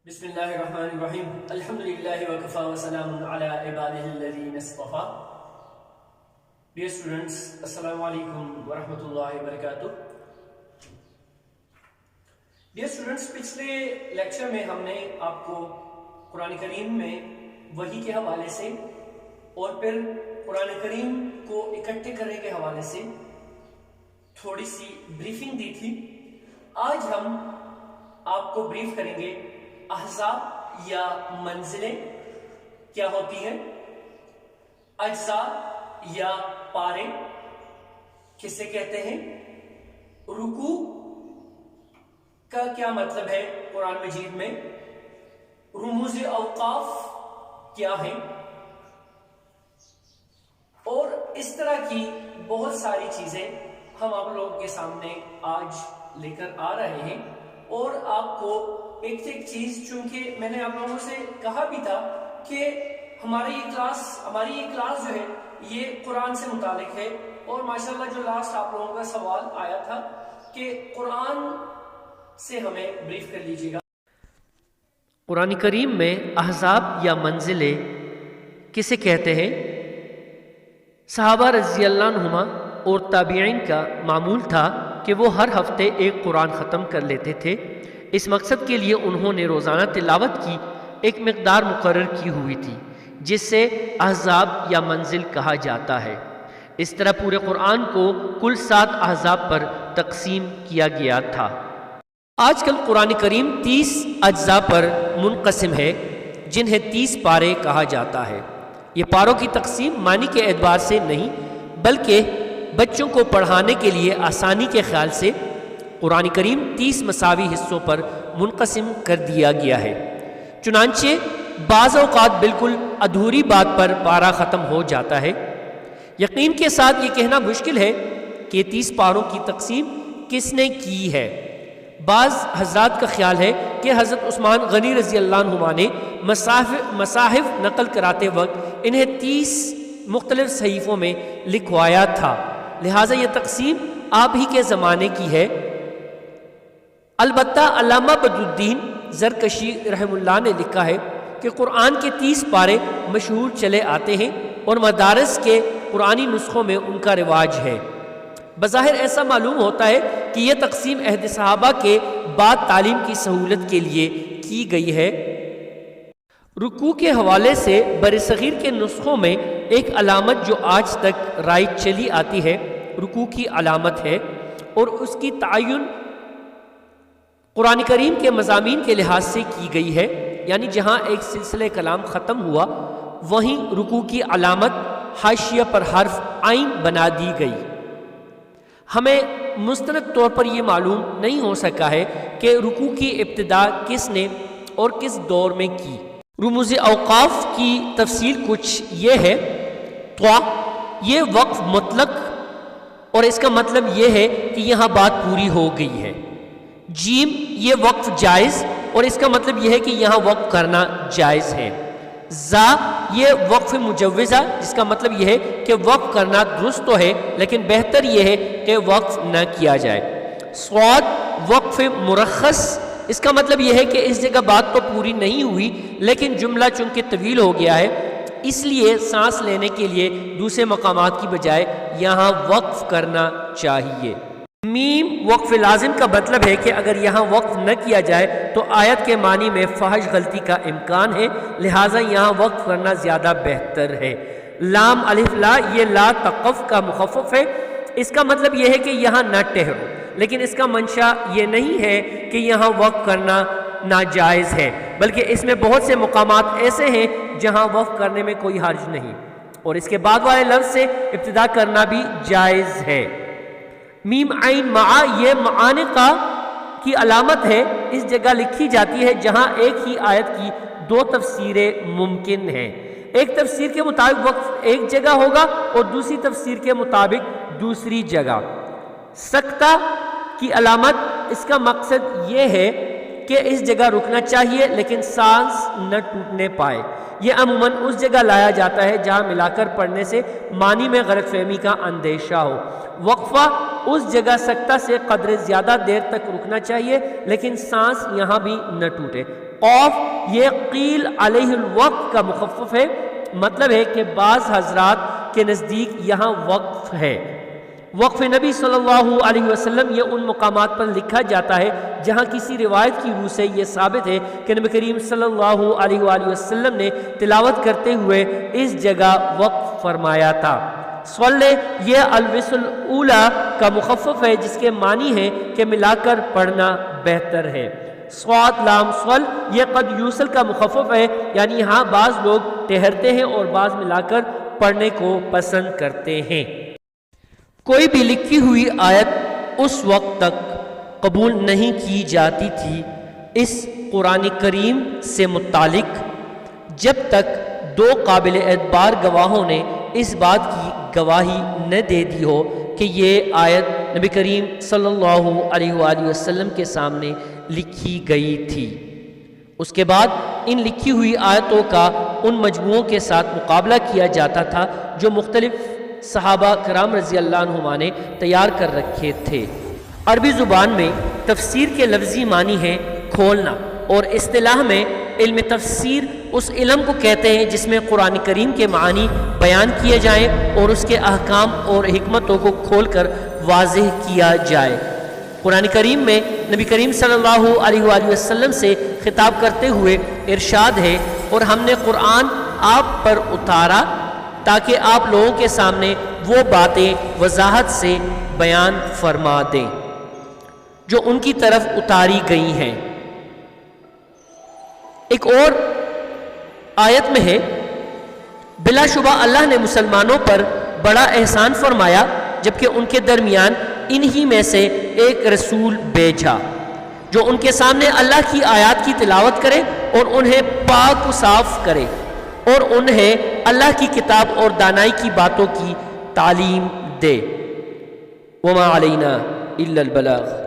بسم اللہ الرحمن الرحیم الحمدللہ وکفا وسلام علی عبادہ الذین اصطفیٰ. ڈیئر اسٹوڈنٹس، السلام علیکم ورحمۃ اللہ وبرکاتہ. ڈیئر اسٹوڈنٹس، پچھلے لیکچر میں ہم نے آپ کو قرآن کریم میں وحی کے حوالے سے اور پھر قرآن کریم کو اکٹھے کرنے کے حوالے سے تھوڑی سی بریفنگ دی تھی. آج ہم آپ کو بریف کریں گے احزاب یا منزلیں کیا ہوتی ہیں، اجزاء یا پارے کسے کہتے ہیں، رکوع کا کیا مطلب ہے قرآن مجید میں، رموز اوقاف کیا ہیں، اور اس طرح کی بہت ساری چیزیں ہم آپ لوگوں کے سامنے آج لے کر آ رہے ہیں. اور آپ کو ایک چیز، چونکہ میں نے آپ لوگوں سے کہا بھی تھا کہ ہماری یہ کلاس جو ہے یہ قرآن سے متعلق ہے، اور ماشاءاللہ جو لاسٹ آپ لوگوں کا سوال آیا تھا کہ قرآن سے ہمیں بریف کر لیجیے گا. قرآن کریم میں احزاب یا منزلیں کسے کہتے ہیں؟ صحابہ رضی اللہ عنہما اور تابعین کا معمول تھا کہ وہ ہر ہفتے ایک قرآن ختم کر لیتے تھے. اس مقصد کے لیے انہوں نے روزانہ تلاوت کی ایک مقدار مقرر کی ہوئی تھی جس سے احزاب یا منزل کہا جاتا ہے. اس طرح پورے قرآن کو کل 7 احزاب پر تقسیم کیا گیا تھا. آج کل قرآن کریم 30 اجزاء پر منقسم ہے جنہیں 30 پارے کہا جاتا ہے. یہ پاروں کی تقسیم معنی کے اعتبار سے نہیں بلکہ بچوں کو پڑھانے کے لیے آسانی کے خیال سے قرآن کریم 30 مساوی حصوں پر منقسم کر دیا گیا ہے. چنانچہ بعض اوقات بالکل ادھوری بات پر پارہ ختم ہو جاتا ہے. یقین کے ساتھ یہ کہنا مشکل ہے کہ 30 پاروں کی تقسیم کس نے کی ہے. بعض حضرات کا خیال ہے کہ حضرت عثمان غنی رضی اللہ عنہ نے مصاحف نقل کراتے وقت انہیں 30 مختلف صحیفوں میں لکھوایا تھا، لہٰذا یہ تقسیم آپ ہی کے زمانے کی ہے. البتہ علامہ بدرالدین زرکشی رحم اللہ نے لکھا ہے کہ قرآن کے 30 پارے مشہور چلے آتے ہیں اور مدارس کے قرآنی نسخوں میں ان کا رواج ہے. بظاہر ایسا معلوم ہوتا ہے کہ یہ تقسیم عہد صحابہ کے بعد تعلیم کی سہولت کے لیے کی گئی ہے. رکوع کے حوالے سے برصغیر کے نسخوں میں ایک علامت جو آج تک رائج چلی آتی ہے رکوع کی علامت ہے، اور اس کی تعین قرآن کریم کے مضامین کے لحاظ سے کی گئی ہے. یعنی جہاں ایک سلسلہ کلام ختم ہوا وہیں رکوع کی علامت حاشیہ پر حرف عین بنا دی گئی. ہمیں مستند طور پر یہ معلوم نہیں ہو سکا ہے کہ رکوع کی ابتدا کس نے اور کس دور میں کی. رموز اوقاف کی تفصیل کچھ یہ ہے. طوا یہ وقف مطلق اور اس کا مطلب یہ ہے کہ یہاں بات پوری ہو گئی ہے. جیم یہ وقف جائز اور اس کا مطلب یہ ہے کہ یہاں وقف کرنا جائز ہے. زا یہ وقف مجوزہ جس کا مطلب یہ ہے کہ وقف کرنا درست تو ہے لیکن بہتر یہ ہے کہ وقف نہ کیا جائے. صاد وقف مرخص اس کا مطلب یہ ہے کہ اس جگہ بات تو پوری نہیں ہوئی لیکن جملہ چونکہ طویل ہو گیا ہے اس لیے سانس لینے کے لیے دوسرے مقامات کی بجائے یہاں وقف کرنا چاہیے. میم وقف لازم کا مطلب ہے کہ اگر یہاں وقف نہ کیا جائے تو آیت کے معنی میں فحش غلطی کا امکان ہے، لہٰذا یہاں وقف کرنا زیادہ بہتر ہے. لام الف لا یہ لا تقف کا مخفف ہے. اس کا مطلب یہ ہے کہ یہاں نہ ٹھہرو، لیکن اس کا منشا یہ نہیں ہے کہ یہاں وقف کرنا ناجائز ہے بلکہ اس میں بہت سے مقامات ایسے ہیں جہاں وقف کرنے میں کوئی حرج نہیں اور اس کے بعد والے لفظ سے ابتدا کرنا بھی جائز ہے. میم عین معا یہ معانقہ کی علامت ہے. اس جگہ لکھی جاتی ہے جہاں ایک ہی آیت کی 2 تفسیریں ممکن ہیں. ایک تفسیر کے مطابق وقف ایک جگہ ہوگا اور دوسری تفسیر کے مطابق دوسری جگہ. سکتہ کی علامت اس کا مقصد یہ ہے کہ اس جگہ رکنا چاہیے لیکن سانس نہ ٹوٹنے پائے۔ یہ عموماً اس جگہ لایا جاتا ہے جہاں ملا کر پڑھنے سے معنی میں غلط فہمی کا اندیشہ ہو۔ وقفہ اس جگہ سکتہ سے قدر زیادہ دیر تک رکنا چاہیے لیکن سانس یہاں بھی نہ ٹوٹے۔ قوف یہ قیل علیہ الوقت کا مخفف ہے، مطلب ہے کہ بعض حضرات کے نزدیک یہاں وقف ہے۔ وقف نبی صلی اللہ علیہ وسلم یہ ان مقامات پر لکھا جاتا ہے جہاں کسی روایت کی روح سے یہ ثابت ہے کہ نبی کریم صلی اللہ علیہ وآلہ وسلم نے تلاوت کرتے ہوئے اس جگہ وقف فرمایا تھا۔ صلی یہ الوصل الاولی کا مخفف ہے جس کے معنی ہے کہ ملا کر پڑھنا بہتر ہے۔ صاد لام صل یہ قد یوصل کا مخفف ہے، یعنی یہاں بعض لوگ ٹھہرتے ہیں اور بعض ملا کر پڑھنے کو پسند کرتے ہیں۔ کوئی بھی لکھی ہوئی آیت اس وقت تک قبول نہیں کی جاتی تھی اس قرآن کریم سے متعلق جب تک دو قابل اعتبار گواہوں نے اس بات کی گواہی نہ دے دی ہو کہ یہ آیت نبی کریم صلی اللہ علیہ وآلہ وسلم کے سامنے لکھی گئی تھی۔ اس کے بعد ان لکھی ہوئی آیتوں کا ان مجموعوں کے ساتھ مقابلہ کیا جاتا تھا جو مختلف صحابہ کرام رضی اللہ عنہما نے تیار کر رکھے تھے۔ عربی زبان میں تفسیر کے لفظی معنی ہے کھولنا، اور اصطلاح میں علم تفسیر اس علم کو کہتے ہیں جس میں قرآن کریم کے معانی بیان کیے جائیں اور اس کے احکام اور حکمتوں کو کھول کر واضح کیا جائے۔ قرآن کریم میں نبی کریم صلی اللہ علیہ وآلہ وسلم سے خطاب کرتے ہوئے ارشاد ہے، اور ہم نے قرآن آپ پر اتارا تاکہ آپ لوگوں کے سامنے وہ باتیں وضاحت سے بیان فرما دیں جو ان کی طرف اتاری گئی ہیں۔ ایک اور آیت میں ہے، بلا شبہ اللہ نے مسلمانوں پر بڑا احسان فرمایا جبکہ ان کے درمیان انہی میں سے ایک رسول بھیجا جو ان کے سامنے اللہ کی آیات کی تلاوت کرے اور انہیں پاک و صاف کرے اور انہیں اللہ کی کتاب اور دانائی کی باتوں کی تعلیم دے۔ وما علینا الا البلاغ۔